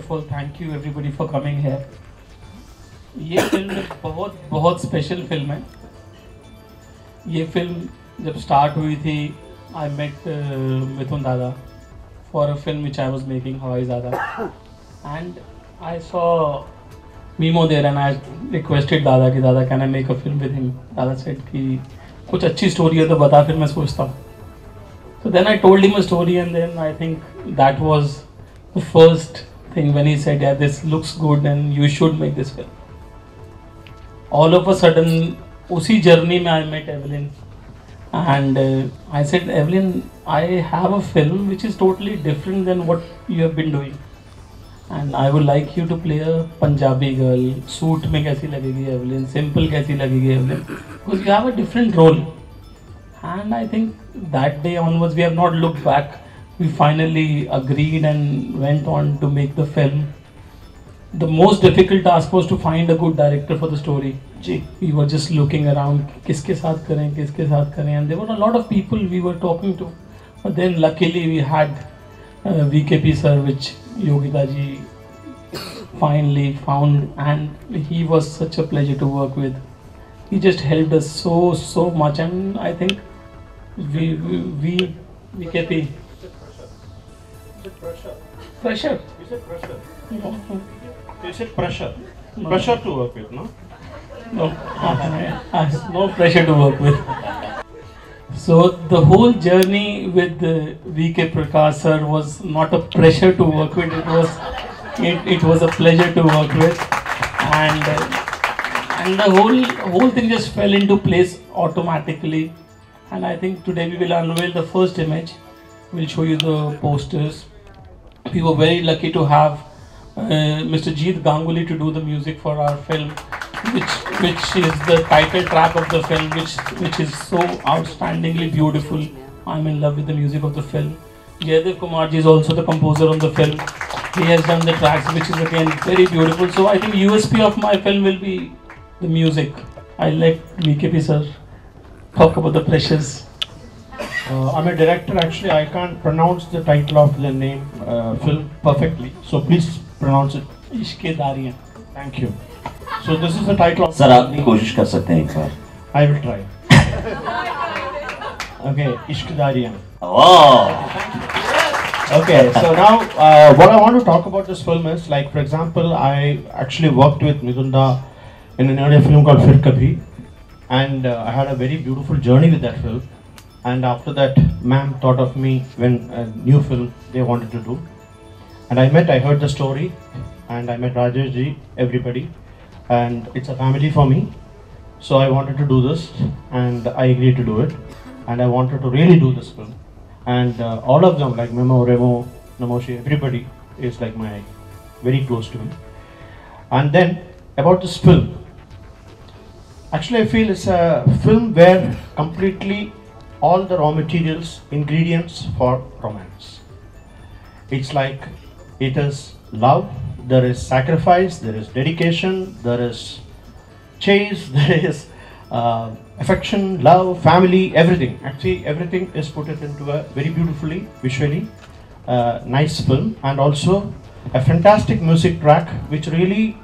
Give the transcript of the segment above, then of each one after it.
of all, thank you everybody for coming here. ये film एक बहुत बहुत स्पेशल फिल्म है. ये फिल्म जब स्टार्ट हुई थी, I met मिथुन दादा for a film which I was making, हवाई ज़ादा, and I saw Mimo there and I requested दादा कि दादा can I make a film with him. दादा said कि कुछ अच्छी स्टोरी है तो बता, फिर मैं सोचता हूँ. So then I told him a story, and then I think that was the first thing when he said, yeah, this looks good and you should make this film. All of a sudden, usi journey mein I met Evelyn, and I said, Evelyn, I have a film which is totally different than what you have been doing, and I would like you to play a Punjabi girl. Suit mein kaisi lagegi Evelyn, simple kaisi lagegi Evelyn, because you have a different role. And I think that day onwards we have not looked back. We finally agreed and went on to make the film. The most difficult task was to find a good director for the story. We were just looking around, kiske saath kare, and there were a lot of people we were talking to. But then luckily we had VKP sir, which Yogita ji finally found, and he was such a pleasure to work with. He just helped us so much, and I think we VKP. Pressure. You said pressure. No. You said pressure. No. Pressure to work with, no? No, no pressure to work with. So the whole journey with VK Prakash sir was not a pressure to work with. It was a pleasure to work with, and the whole thing just fell into place automatically. And I think today we will unveil the first image. We'll show you the posters. We were very lucky to have Mr. Jeet Ganguly to do the music for our film, which is the title track of the film, which is so outstandingly beautiful. I'm in love with the music of the film. Jaidev Kumar ji is also the composer on the film. He has done the tracks, which is again very beautiful. So I think USP of my film will be the music. I let VKP sir talk about the pressures. I'm a director. Actually, I can't pronounce the title of the name film perfectly. So please pronounce it. Ishqedarriyaan. Thank you. So this is the title of. Sir आप भी कोशिश कर सकते हैं एक बार. I will try. Okay, Ishqedarriyaan. Oh. Okay, so now what I want to talk about this film is, like, for example, I actually worked with Midunda in an earlier film called Fir Kabhi, and I had a very beautiful journey with that film. And after that, ma'am thought of me when a new film they wanted to do, and I heard the story, and I met Rajesh ji, everybody, and it's a family for me. So I wanted to do this, and I agreed to do it, and I wanted to really do this film. And all of them, like Memo, Remo, Namoshi, everybody is like very close to me. And then about this film, actually I feel it's a film where completely all the raw materials, ingredients for romance. It's like, it is love, there is sacrifice, there is dedication, there is chase, there is affection, love, family, everything. Actually, everything is put it into a very beautifully, visually nice film, and also a fantastic music track which really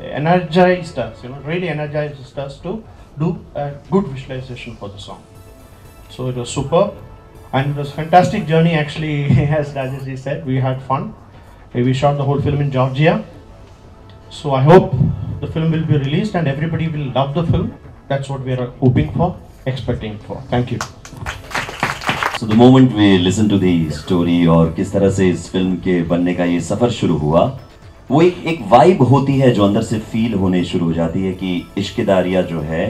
energized us, really energized us to do a good visualization for the song. So it was superb, and it was a fantastic journey actually. As Rajesh ji said, we had fun. We shot the whole film in Georgia. So I hope the film will be released and everybody will love the film. That's what we are hoping for, expecting for. Thank you. So the moment we listen to the story और किस तरह से इस film के बनने का ये सफर शुरू हुआ, वो एक वाइब होती है जो अंदर से फील होने शुरू हो जाती है कि इश्क़ेदारियाँ जो है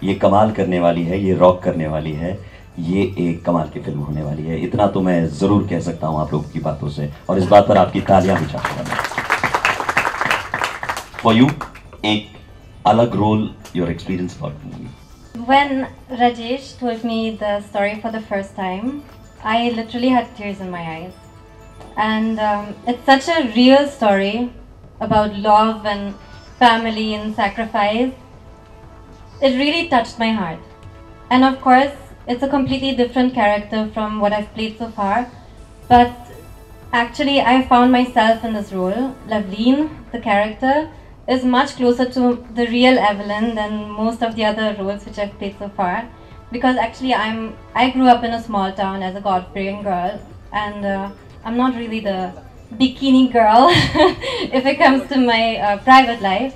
ये कमाल करने वाली है, ये रॉक करने वाली है, ये एक कमाल की फिल्म होने वाली है. इतना तो मैं ज़रूर कह सकता हूँ आप लोगों की बातों से, और इस बात पर आपकी तालियां भी चाहूँगा. For you, एक अलग role, your experience about the movie. When Rajesh told me the story for the first time, I literally had tears in my eyes. And it's such a real story about love and family and sacrifice. It really touched my heart. And of course, it's a completely different character from what I've played so far. But Actually, I found myself in this role. Evelyn, the character, is much closer to the real Evelyn than most of the other roles which I've played so far. Because actually, I grew up in a small town as a God-fearing girl, and I'm not really the bikini girl if it comes to my private life.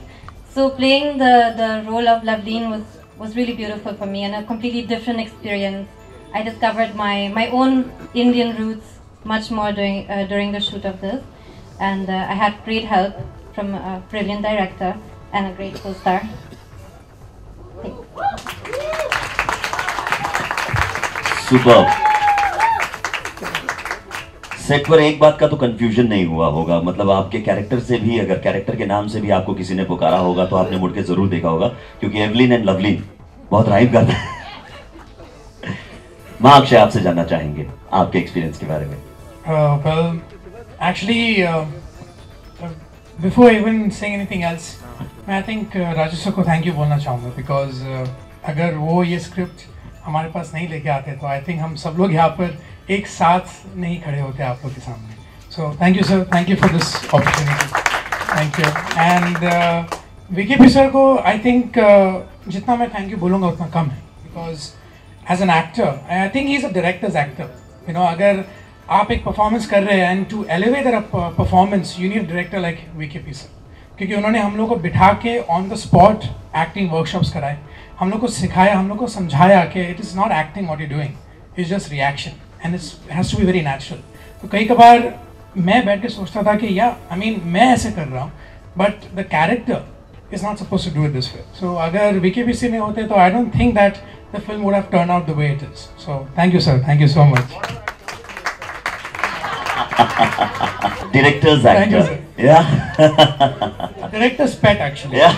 So playing the role of Evelyn was really beautiful for me and a completely different experience. I discovered my own Indian roots much more during the shoot of this, and I had great help from a brilliant director and a great co-star. Super. Set पर एक बात का तो confusion नहीं हुआ होगा, मतलब आपके कैरेक्टर से भी, अगर कैरेक्टर के नाम से भी आपको किसी ने पुकारा होगा तो आपने मुड़ के जरूर देखा होगा, क्योंकि एवलिन एंड लवलिन बहुत राइम करता है। महाक्षय, आपसे जानना चाहेंगे आपके एक्सपीरियंस के बारे में। Well, actually, before even saying anything else, I think Rajesh sir को थैंक यू बोलना चाहूँगा, बिकॉज अगर वो ये स्क्रिप्ट हमारे पास नहीं लेके आते तो आई थिंक हम सब लोग यहाँ पर एक साथ नहीं खड़े होते आप लोग के सामने। So thank you sir, thank you for this opportunity, thank you. And VKP sir को आई थिंक जितना मैं थैंक यू बोलूँगा उतना कम है, because as an actor I think he is a director's actor. You know, अगर आप एक परफॉर्मेंस कर रहे हैं and to elevate that performance you need director like VKP sir, क्योंकि उन्होंने हम लोग को बिठा के on the spot acting workshops कराए, हम लोग को सिखाया, हम लोग को समझाया कि it is not acting what you doing, it's just reaction and it's has to be very natural. तो कई कबार मैं बैठ के सोचता था कि या आई मीन मैं ऐसे कर रहा हूँ, but the character is not suppose to do it this way. So अगर वीकेपी नहीं होते तो I don't think that the film would have turn out the way it is. So thank you sir, thank you so much. Director's actor. Yeah. Director's pet, actually. Yeah.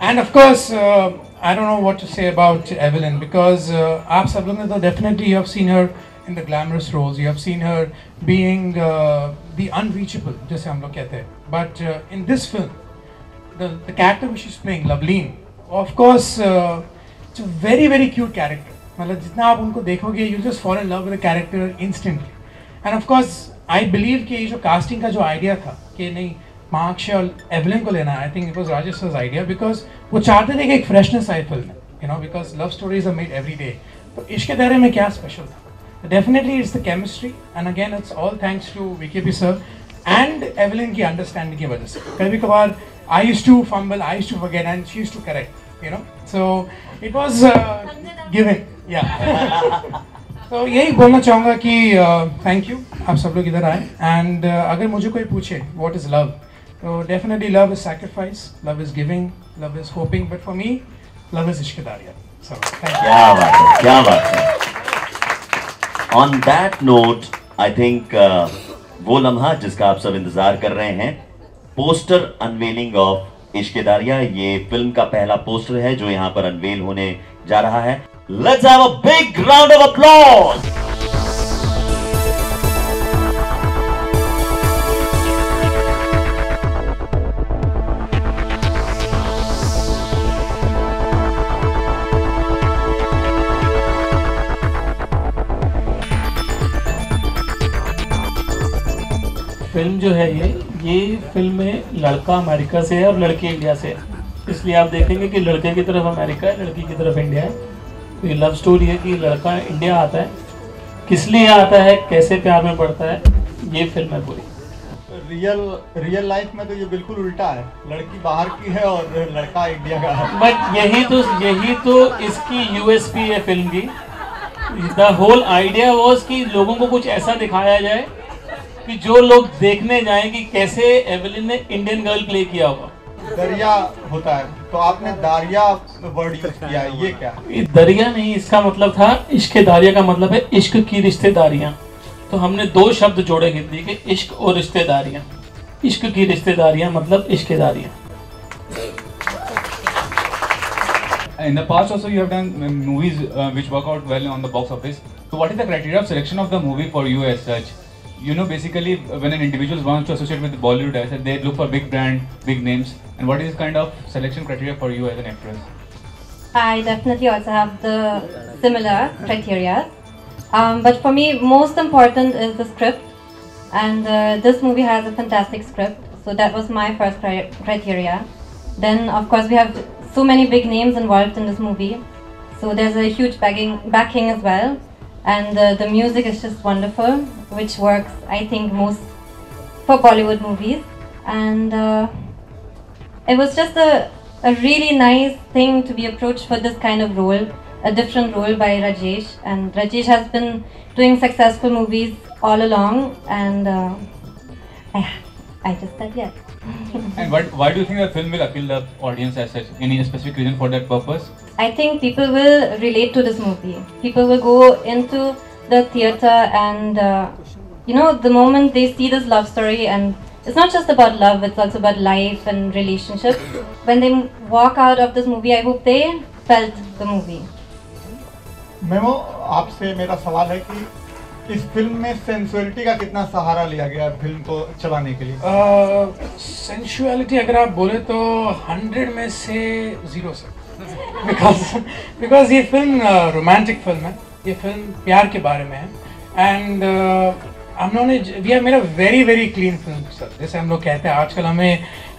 And of course, I don't know what to say about Evelyn, because aap sab log ne to definitely you have seen her in the glamorous roles. You have seen her being the unreachable, jaise hum log kehte hain. But in this film, the character which she's playing, Evelyn, of course, it's a very very cute character. मतलब जितना आप उनको देखोगे, you just fall in love with the character instantly. And of course, I believe कि ये जो casting का जो आइडिया था कि नहीं महाक्षय और एवलिन को लेना, I think it was Rajesh sir's idea, because वो चाहते थे कि एक फ्रेशनेस आए फिल्म में, you know, because love stories are made every day. तो इश्क़ेदारियाँ में क्या स्पेशल था? Definitely it's the chemistry, and again it's all thanks to VKP sir and Evelyn की अंडरस्टैंडिंग की वजह से। कभी कभार I used to fumble, I used to forget and she used to correct, you know, so it was given. या तो यही बोलना चाहूँगा कि थैंक यू, आप सब लोग इधर आए। एंड अगर मुझे कोई पूछे व्हाट इज़ लव, तो definitely love is sacrifice, love is giving, love is hoping, but for me love is Ishqedaariyaan. So thank you. क्या बात है, क्या बात है। On that note I think वो लम्हा जिसका आप सब इंतजार कर रहे हैं, पोस्टर अनवेलिंग ऑफ इश्क़ेदारियाँ, ये फिल्म का पहला पोस्टर है जो यहाँ पर अनवेल होने जा रहा है। Let's have a big round of applause. Film जो है ये फिल्म में लड़का अमेरिका से है और लड़की इंडिया से है, इसलिए आप देखेंगे कि लड़के की तरफ अमेरिका है, लड़की की तरफ इंडिया है। तो ये लव स्टोरी है कि लड़का इंडिया आता है, किस लिए आता है, कैसे प्यार में पड़ता है, ये फिल्म है पूरी। रियल लाइफ में तो ये बिल्कुल उल्टा है, लड़की बाहर की है और लड़का इंडिया का है। बट यही तो इसकी यूएसपी है फिल्म की। द होल आइडिया वाज कि लोगों को कुछ ऐसा दिखाया जाए कि जो लोग देखने जाएं कि कैसे एवलिन ने इंडियन गर्ल प्ले किया होगा। दरिया होता है तो आपने दारिया वर्ड यूज किया है, ये क्या है? दरिया नहीं, इसका मतलब था इश्क़ेदारियाँ का मतलब है इश्क की रिश्तेदारियाँ। तो हमने दो शब्द जोड़े हिंदी के, इश्क और रिश्तेदारियाँ। इश्क की रिश्तेदारियाँ मतलब इश्क़ेदारियाँ। In the past also you have done movies which work out well on the box office. So what is the criteria of selection of the movie for you as such? You know, basically when an individual wants to associate with Bollywood, as they look for big brand, big names. And what is kind of selection criteria for you as an actress? I definitely also have the similar criteria. But for me, most important is the script And this movie has a fantastic script, so that was my first criteria. Then of course we have so many big names involved in this movie, so there's a huge backing as well. And the music is just wonderful, which works I think most for Bollywood movies. And it was just a really nice thing to be approached for this kind of role, a different role by Rajesh. And Rajesh has been doing successful movies all along, and I just said yes. And why do you think the film will appeal the audience as such? Any specific reason for that purpose? I think people will relate to this movie. People will go into the theatre and the moment they see this love story, and it's not just about love, it's also about life and relationship. When they walk out of this movie, I hope they felt the movie. Memo, आपसे मेरा सवाल है कि इस film में sensuality का कितना सहारा लिया गया फिल्म को चलाने के लिए? सेंसुअलिटी अगर आप बोले तो 100 में से 0 से, बिकॉज ये फिल्म रोमांटिक फिल्म है, ये फिल्म प्यार के बारे में है. एंड हम लोगों ने we have made a very clean film sir, जैसे हम लोग कहते हैं. आजकल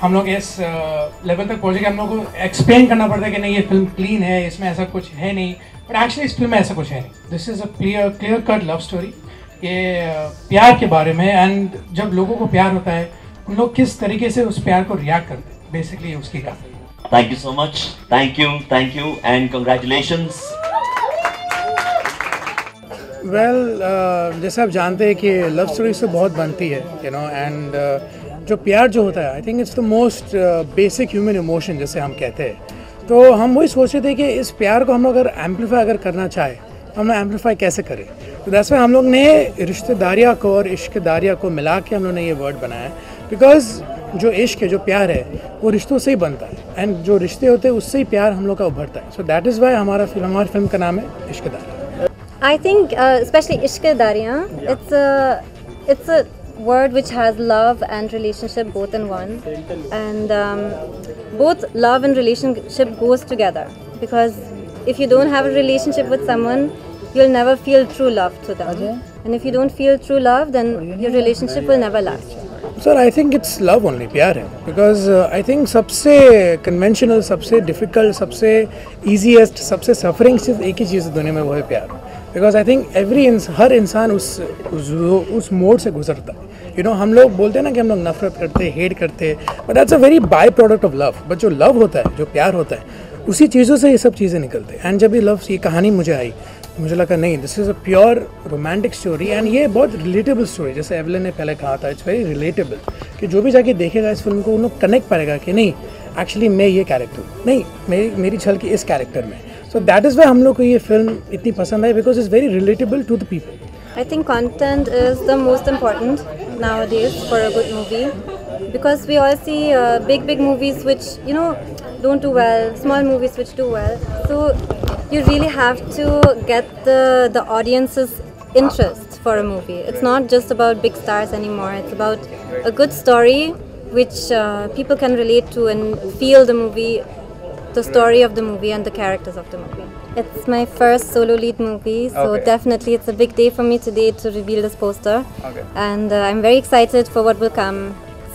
हम लोग इस लेवल तक पहुँचे कि हम लोग को एक्सप्लेन करना पड़ता है कि नहीं ये फिल्म क्लीन है, इसमें ऐसा कुछ है नहीं. बट एक्चुअली इस फिल्म में ऐसा कुछ है नहीं. This is a clear cut love story. ये प्यार के बारे में, एंड जब लोगों को प्यार होता है उन लोग किस तरीके से उस प्यार को रिएक्ट करते हैं, बेसिकली उसकी कहानी. Thank you so much. Thank you, and congratulations. Well जैसे आप जानते हैं कि लव स्टोरी से बहुत बनती है, एंड जो प्यार जो होता है, I think it's the most basic human emotion जैसे हम कहते हैं. तो हम वही सोच रहे थे कि इस प्यार को हम लोग अगर एम्पलीफाई अगर करना चाहे तो हम लोग एम्पलीफाई कैसे करें. तो दैट्स व्हाई हम लोग ने रिश्तेदारियाँ को और इश्क़दारियाँ को मिला के हम लोग ने ये वर्ड बनाया. बिकॉज जो इश्क है, जो प्यार है, वो रिश्तों से ही बनता है, एंड जो रिश्ते होते हैं उससे ही प्यार हम लोग का उभरता है. सो दैट इज़ वाई हमारी फिल्म का नाम है इश्क़दारियाँ. I think especially Ishqedarriyaan, it's a word which has love and relationship both in one, and both love and relationship goes together, because if you don't have a relationship with someone, you'll never feel true love to them, and if you don't feel true love, then your relationship will never last. Sir I think it's love only, प्यार है. Because I think सबसे conventional, सबसे difficult, सबसे easiest, सबसे suffering चीज़ एक ही चीज़ दुनिया में, वो है प्यार. बिकॉज आई थिंक हर इंसान उस मोड से गुजरता है. हम लोग बोलते हैं ना कि हम लोग नफरत करते हैं, हेट करते हैं, but that's a very by product of love. But जो लव होता है, जो प्यार होता है, उसी चीज़ों से ये सब चीज़ें निकलते हैं. एंड जब ये कहानी मुझे आई, मुझे लगा नहीं, this is a pure romantic story, and ये बहुत रिलेटेबल स्टोरी. जैसे एवलिन ने पहले कहा था, इट्स वेरी रिलेटेबल, कि जो भी जाके देखेगा इस फिल्म को उन लोग कनेक्ट पाएगा कि नहीं एक्चुअली मैं ये कैरेक्टर हूँ, नहीं मेरी झलकी इस कैरेक्टर में. सो दैट इज़ वाई हम लोग को ये फिल्म इतनी पसंद आई, because it's very relatable to the people. I think content is the most important nowadays for a good movie, because we all see big movies which don't do well, small movies which do well. So you really have to get the audience's interest for a movie. It's not just about big stars anymore. It's about a good story which people can relate to and feel the movie, the story of the movie and the characters of the movie. It's my first solo lead movie, so definitely it's a big day for me today to reveal this poster. And I'm very excited for what will come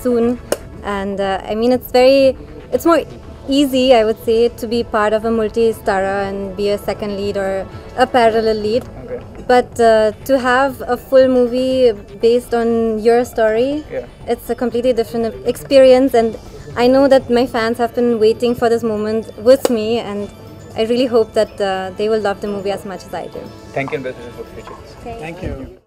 soon. And I mean, it's more easy, I would say, to be part of a multi-starrer and be a second lead or a parallel lead. But to have a full movie based on your story, it's a completely different experience. And I know that my fans have been waiting for this moment with me, and I really hope that they will love the movie as much as I do. Thank you, and best wishes for the future. Thank you.